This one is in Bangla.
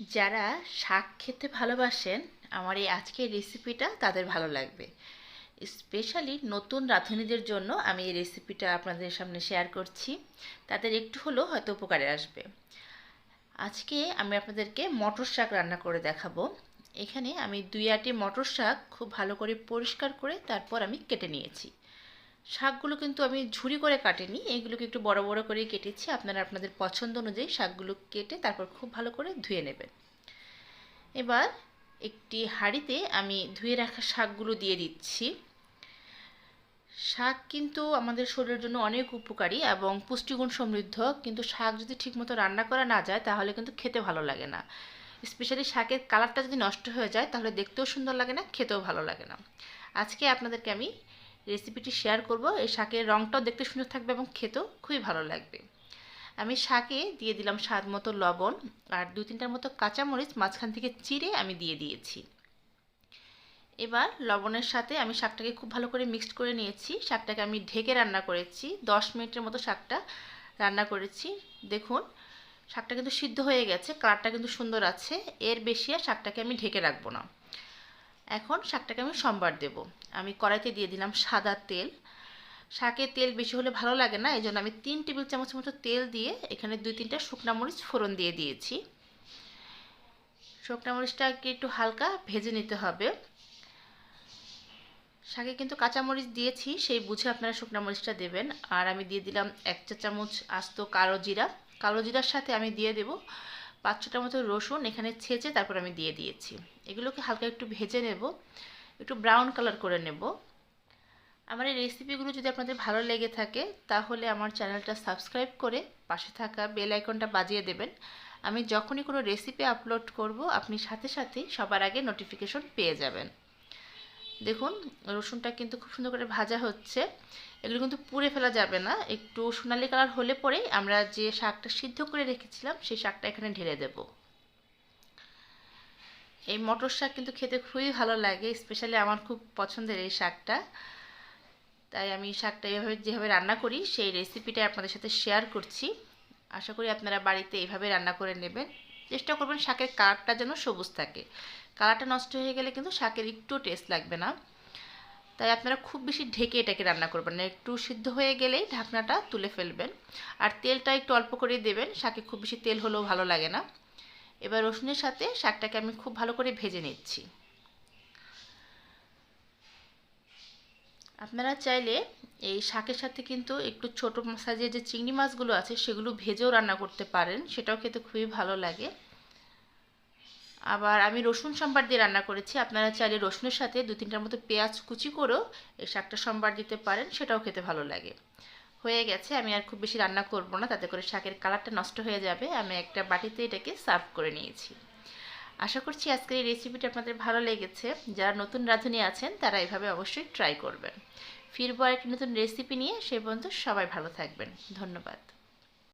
যারা শাক খেতে ভালোবাসেন আমার এই আজকের রেসিপিটা তাদের ভালো লাগবে। স্পেশালি নতুন রাঁধুনিদের জন্য আমি এই রেসিপিটা আপনাদের সামনে শেয়ার করছি। তাদের একটু হলেও হয়তো উপকারে আসবে। আজকে আমি আপনাদেরকে মটর শাক রান্না করে দেখাবো। এখানে আমি 2 আটি মটর শাক খুব ভালো করে পরিষ্কার করে তারপর আমি কেটে নিয়েছি। শাকগুলো কিন্তু আমি ঝুরি করে কাটিনি, এগুলোকে একটু বড় বড় করে কেটেছি। আপনারা আপনাদের পছন্দ অনুযায়ী শাকগুলো কেটে তারপর খুব ভালো করে ধুয়ে নেবেন। এবার একটি হাঁড়িতে আমি ধুয়ে রাখা শাকগুলো দিয়ে দিচ্ছি। শাক কিন্তু আমাদের শরীরের জন্য অনেক উপকারী এবং পুষ্টিগুণ সমৃদ্ধ, কিন্তু শাক যদি ঠিকমতো রান্না করা না যায় তাহলে কিন্তু খেতে ভালো লাগে না। স্পেশালি শাকের কালারটা যদি নষ্ট হয়ে যায় তাহলে দেখতেও সুন্দর লাগে না, খেতেও ভালো লাগে না। আজকে আপনাদেরকে আমি রেসিপিটি শেয়ার করব। এই শাকের রঙটাও দেখতে সুন্দর থাকবে এবং খেতেও খুবই ভালো লাগবে। আমি শাকে দিয়ে দিলাম স্বাদ মতো লবণ আর 2-3টার মতো কাঁচামরিচ মাঝখান থেকে চিড়ে আমি দিয়ে দিয়েছি। এবার লবণের সাথে আমি শাকটাকে খুব ভালো করে মিক্সড করে নিয়েছি। শাকটাকে আমি ঢেকে রান্না করেছি, 10 মিনিটের মতো শাকটা রান্না করেছি। দেখুন শাকটা কিন্তু সিদ্ধ হয়ে গেছে, কালারটা কিন্তু সুন্দর আছে। এর বেশি আর শাকটাকে আমি ঢেকে রাখবো না। এখন শাকটাকে আমি সম্বার দেব। আমি কড়াইতে দিয়ে দিলাম সাদা তেল। শাকে তেল বেশি হলে ভালো লাগে না, এই জন্য আমি 3 টেবিল চামচ মতো তেল দিয়ে এখানে 2-3টা শুকনো মরিচ ফোড়ন দিয়ে দিয়েছি। শুকনো মরিচটাকে একটু হালকা ভেজে নিতে হবে। শাকে কিন্তু কাঁচামরিচ দিয়েছি, সেই বুঝে আপনারা শুকনো মরিচটা দেবেন। আর আমি দিয়ে দিলাম 1 চা চামচ আস্ত কালো জিরা। কালো জিরার সাথে আমি দিয়ে দেব 5-6টার মতো রসুন এখানে ছেঁচে তারপর আমি দিয়ে দিয়েছি। এগুলোকে হালকা একটু ভেজে নেব, একটু ব্রাউন কালার করে নেব। আমার এই রেসিপিগুলো যদি আপনাদের ভালো লেগে থাকে তাহলে আমার চ্যানেলটা সাবস্ক্রাইব করে পাশে থাকা বেল আইকনটা বাজিয়ে দেবেন। আমি যখনই কোনো রেসিপি আপলোড করব আপনি সাথে সাথেই সবার আগে নোটিফিকেশন পেয়ে যাবেন। দেখুন রসুনটা কিন্তু খুব সুন্দর করে ভাজা হচ্ছে। এগুলো কিন্তু পুড়ে ফেলা যাবে না, একটু সোনালি কালার হলে পরেই আমরা যে শাকটা সিদ্ধ করে রেখেছিলাম সেই শাকটা এখানে ঢেলে দেব। এই মটর শাক কিন্তু খেতে খুবই ভালো লাগে, স্পেশালি আমার খুব পছন্দের এই শাকটা। তাই আমি শাকটা এভাবে যেভাবে রান্না করি সেই রেসিপিটা আপনাদের সাথে শেয়ার করছি। আশা করি আপনারা বাড়িতে এইভাবে রান্না করে নেবেন। চেষ্টা করবেন শাকের কালারটা যেন সবুজ থাকে। কালারটা নষ্ট হয়ে গেলে কিন্তু শাকের একটু টেস্ট লাগবে না। তাই আপনারা খুব বেশি ঢেকে এটাকে রান্না করবেন না, একটু সিদ্ধ হয়ে গেলেই ঢাকনাটা তুলে ফেলবেন। আর তেলটা একটু অল্প করে দেবেন, শাকে খুব বেশি তেল হলেও ভালো লাগে না। এবার রসুনের সাথে শাকটাকে আমি খুব ভালো করে ভেজে নিচ্ছি। আপনারা চাইলে এই শাকের সাথে কিন্তু একটু ছোটো সাইজের যে চিংড়ি মাছগুলো আছে সেগুলো ভেজেও রান্না করতে পারেন, সেটাও খেতে খুবই ভালো লাগে। আবার আমি রসুন সম্বার দিয়ে রান্না করেছি, আপনারা চাইলে রসুনের সাথে 2-3টার মতো পেঁয়াজ কুচি করেও এই শাকটা সম্বার দিতে পারেন, সেটাও খেতে ভালো লাগে। হয়ে গেছে, আমি আর খুব বেশি রান্না করব না, তাতে করে শাকের কালারটা নষ্ট হয়ে যাবে। আমি একটা বাটিতে এটাকে সার্ভ করে নিয়েছি। আশা করছি আজকের এই রেসিপিটা আপনাদের ভালো লেগেছে। যারা নতুন রাঁধুনি আছেন তারা এভাবে অবশ্যই ট্রাই করবেন। ফিরবো আরেকটি নতুন রেসিপি নিয়ে, সে পর্যন্ত সবাই ভালো থাকবেন। ধন্যবাদ।